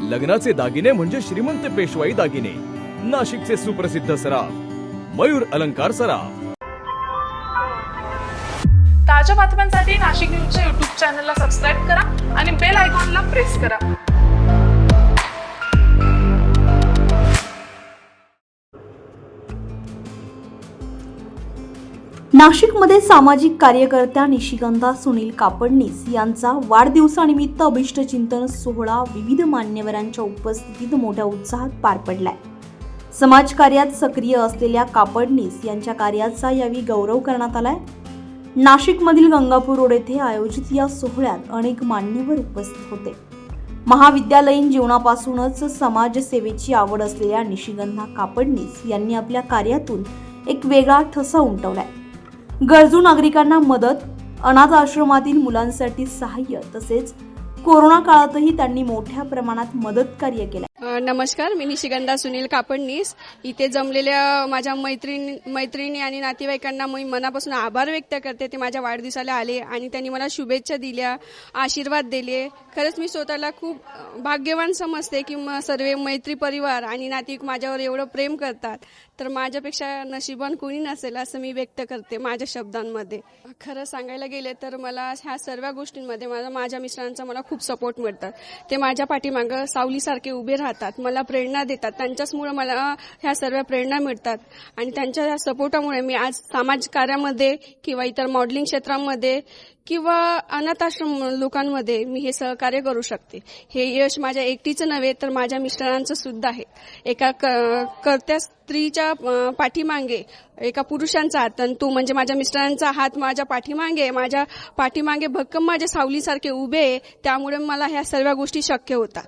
लग्नाचे दागिने म्हणजे श्रीमंत पेशवाई दागिने, नाशिकचे सुप्रसिद्ध सराफ मयूर अलंकार सराफ। ताज्या बातम्यांसाठी नाशिक न्यूजच्या YouTube चॅनलला सबस्क्राईब करा आणि बेल आयकॉनला प्रेस करा। नाशिकमध्ये सामाजिक कार्यकर्त्या निशिगंधा सुनील कापडनीस यांचा वाढदिवसानिमित्त अभिष्टचिंतन सोहळा विविध मान्यवरांच्या उपस्थितीत मोठ्या उत्साहात पार पडलाय। समाजकार्यात सक्रिय असलेल्या कापडनीस यांच्या कार्याचा यावेळी गौरव करण्यात आलाय। नाशिकमधील गंगापूर रोड येथे आयोजित या सोहळ्यात अनेक मान्यवर उपस्थित होते। महाविद्यालयीन जीवनापासूनच समाजसेवेची आवड असलेल्या निशिगंधा कापडनीस यांनी आपल्या कार्यातून एक वेगळा ठसा उमटवलाय। गरजू नागरिकांना मदत, अनाथ आश्रमातील मुलांसाठी सहाय्य तसेच कोरोना काळातही त्यांनी मोठ्या प्रमाणात मदत कार्य केलं। नमस्कार, मी निशिगंधा सुनील कापडनीस। इथे जमलेल्या माझ्या मैत्रिणी आणि नातेवाईकांना मी मनापासून आभार व्यक्त करते। ते माझ्या वाढदिवसाला आले आणि त्यांनी मला शुभेच्छा दिल्या, आशीर्वाद दिले। खरंच मी स्वतःला खूप भाग्यवान समजते की सर्व मैत्री परिवार आणि नातेवाईक माझ्यावर एवढं प्रेम करतात। तर माझ्यापेक्षा नशिबान कोणी नसेल असं मी व्यक्त करते माझ्या शब्दांमध्ये। खरं सांगायला गेले तर मला ह्या सर्व गोष्टींमध्ये माझ्या मिस्टरांचा मला खूप सपोर्ट मिळतात। ते माझ्या पाठीमागं सावलीसारखे उभे राहतात, मला प्रेरणा देतात। त्यांच्याचमुळे मला ह्या सर्व प्रेरणा मिळतात आणि त्यांच्या सपोर्टामुळे मी आज समाज कार्यामध्ये किंवा इतर मॉडेलिंग क्षेत्रामध्ये किंवा अनाथ आश्रम लोकांमध्ये मी हे सहकार्य करू शकते। हे यश माझ्या एकटीचं नव्हे तर माझ्या मिस्टरांचं सुद्धा आहे। एका कर्त्या स्त्रीच्या पाठीमागे एका पुरुषांचा हात, तो म्हणजे माझ्या मिस्टरांचा हात माझ्या पाठीमागे भक्कम माझ्या सावलीसारखे उभे आहे। त्यामुळे मला ह्या सर्व गोष्टी शक्य होतात।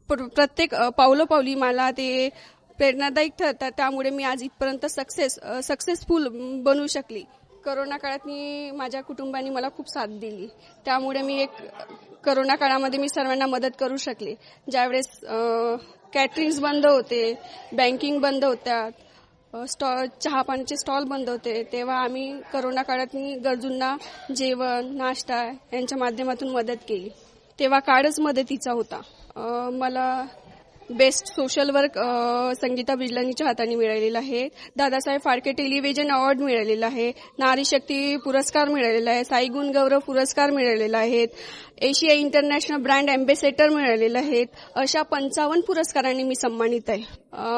प्रत्येक पावलोपावली मला ते प्रेरणादायक ठरतात। त्यामुळे मी आज इथपर्यंत सक्सेसफुल बनू शकली। कोरोना काळात माझ्या कुटुंबाने मला खूप साथ दिली, त्यामुळे मी कोरोना काळामध्ये मी सर्वांना मदत करू शकले। ज्यावेळेस कॅटरिंग्स बंद होते, बँकिंग बंद होत्या, चहा पाण्याचे स्टॉल बंद होते, तेव्हा आम्ही कोरोना काळात गरजूंना जेवण, नाश्ता यांच्या माध्यमातून मदत केली। तेव्हा काळच मदतीचा होता। मला बेस्ट सोशल वर्क संगीता बिजलानीच्या हाताने मिळालेला आहे। दादासाहेब फाळके टेलिव्हिजन अवॉर्ड मिळालेला आहे। नारी शक्ती पुरस्कार मिळालेला आहे। साई गुण गौरव पुरस्कार मिळालेला आहे। एशिया इंटरनॅशनल ब्रँड अँबॅसेडर मिळालेले आहेत। अशा 55 पुरस्कारांनी मी सन्मानित आहे।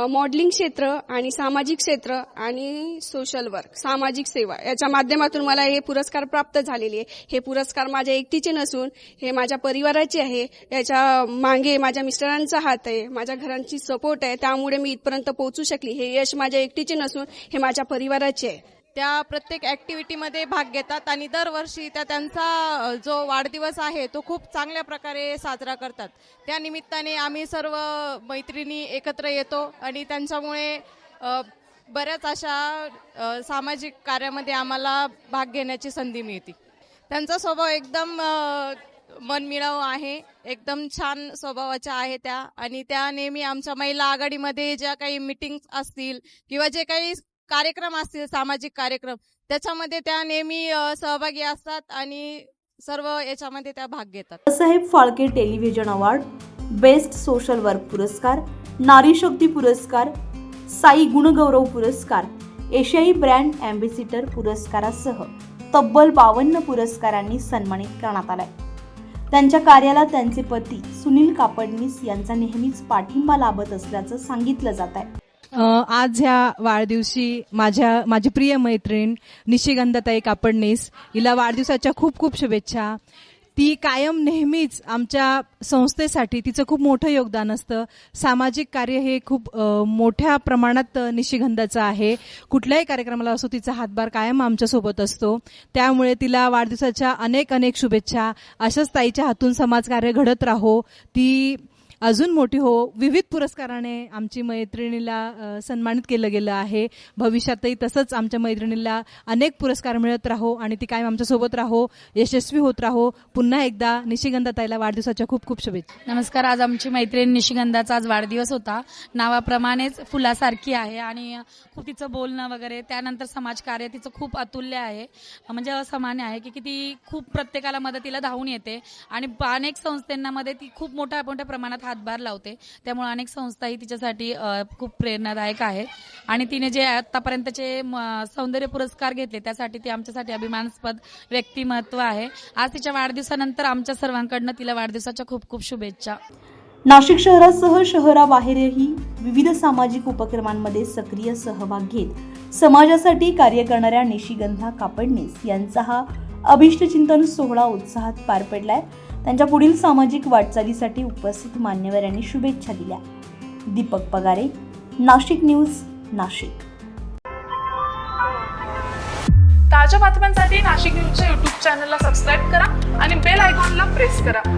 मॉडेलिंग क्षेत्र आणि सामाजिक क्षेत्र आणि सोशल वर्क, सामाजिक सेवा याच्या माध्यमातून मला हे पुरस्कार प्राप्त झालेले आहे। हे पुरस्कार माझ्या एकटीचे नसून हे माझ्या परिवाराचे आहे। याच्या मागे माझ्या मिस्टरांचा हात आहे, माझ्या घरांची सपोर्ट आहे। त्यामुळे मी इथपर्यंत पोहोचू शकली। हे यश माझ्या एकटीचे नसून हे माझ्या परिवाराचे आहे। त्या प्रत्येक ॲक्टिव्हिटीमध्ये भाग घेतात आणि दरवर्षी त्यांचा जो वाढदिवस आहे तो खूप चांगल्या प्रकारे साजरा करतात। त्या निमित्ताने आम्ही सर्व मैत्रिणी एकत्र येतो आणि त्यांच्यामुळे बऱ्याच अशा सामाजिक कार्यामध्ये आम्हाला भाग घेण्याची संधी मिळते। त्यांचा स्वभाव एकदम मनमिळावू आहे, एकदम छान स्वभावाच्या आहे त्या आणि त्या नेहमी आमच्या महिला आघाडीमध्ये ज्या काही मीटिंग्स असतील किंवा जे काही कार्यक्रम असतील, सामाजिक कार्यक्रम, त्याच्यामध्ये त्या नेहमी सहभागी असतात आणि सर्व याच्यामध्ये त्या भाग घेतात। Dadasaheb Phalke television award, best social work पुरस्कार, नारी शक्ती पुरस्कार, साई गुणगौरव पुरस्कार, एशियाई ब्रँड अँबॅसेडर पुरस्कारासह तब्बल 52 पुरस्कारांनी सन्मानित करण्यात आलाय। त्यांच्या कार्याला त्यांचे पती सुनील कापडनीस यांचा नेहमीच पाठिंबा लाभत असल्याचं सांगितलं जात आहे। आज ह्या वाढदिवशी माझी प्रिय मैत्रीण निशिगंधाताई कापडनीस हिला वाढदिवसाच्या खूप खूप शुभेच्छा। ती कायम नेहमीच आमच्या संस्थेसाठी तिचं खूप मोठं योगदान असतं। सामाजिक कार्य हे खूप मोठ्या प्रमाणात निशिगंधाचं आहे। कुठल्याही कार्यक्रमाला असो तिचा हातभार कायम आमच्यासोबत असतो। त्यामुळे तिला वाढदिवसाच्या अनेक शुभेच्छा। अशाच ताईच्या हातून समाजकार्य घडत राहो, ती अजून मोठी हो। विविध पुरस्काराने आमची मैत्रिणीला सन्मानित केलं गेलं आहे। भविष्यातही तसंच आमच्या मैत्रिणीला अनेक पुरस्कार मिळत राहो आणि ती कायम आमच्यासोबत राहो, यशस्वी होत राहो। पुन्हा एकदा निशिगंधाताईला वाढदिवसाच्या खूप खूप शुभेच्छा। नमस्कार, आज आमची मैत्रीण निशिगंधाचा आज वाढदिवस होता। नावाप्रमाणेच फुलासारखी आहे आणि खूप तिचं बोलणं वगैरे, त्यानंतर समाजकार्य तिचं खूप अतुल्य आहे, म्हणजे असामान्य आहे की ती खूप प्रत्येकाला मदतीला धावून येते आणि अनेक संस्थांमध्ये ती खूप मोठ्या प्रमाणात हातभार लावते. त्यामुळे अनेक संस्थाही तिच्यासाठी खूप प्रेरणादायक आहेत आणि तिने जे आतापर्यंतचे सौंदर्य पुरस्कार घेतले त्यासाठी ती आमच्यासाठी अभिमानास्पद व्यक्तिमत्व आहे. आज तिच्या वाढदिवसानंतर आमच्या सर्वांकडनं तिला वाढदिवसाच्या खूप खूप शुभेच्छा. नाशिक शहरासह शहराबाहेरही विविध सामाजिक उपक्रमांमध्ये सक्रिय सहभाग घेत समाजासाठी कार्य करणाऱ्या निशिगंधा कापडणीस यांचा हा अभिष्टचिंतन सोहळा उत्साहात पार पडलाय. त्यांच्या पुढील सामाजिक वाटचालीसाठी उपस्थित मान्यवरांनी शुभेच्छा दिल्या. दीपक पगारे, नाशिक न्यूज, नाशिक. ताज्या बातम्यांसाठी नाशिक न्यूजच्या YouTube चॅनलला सबस्क्राईब करा आणि बेल आयकॉनला प्रेस करा.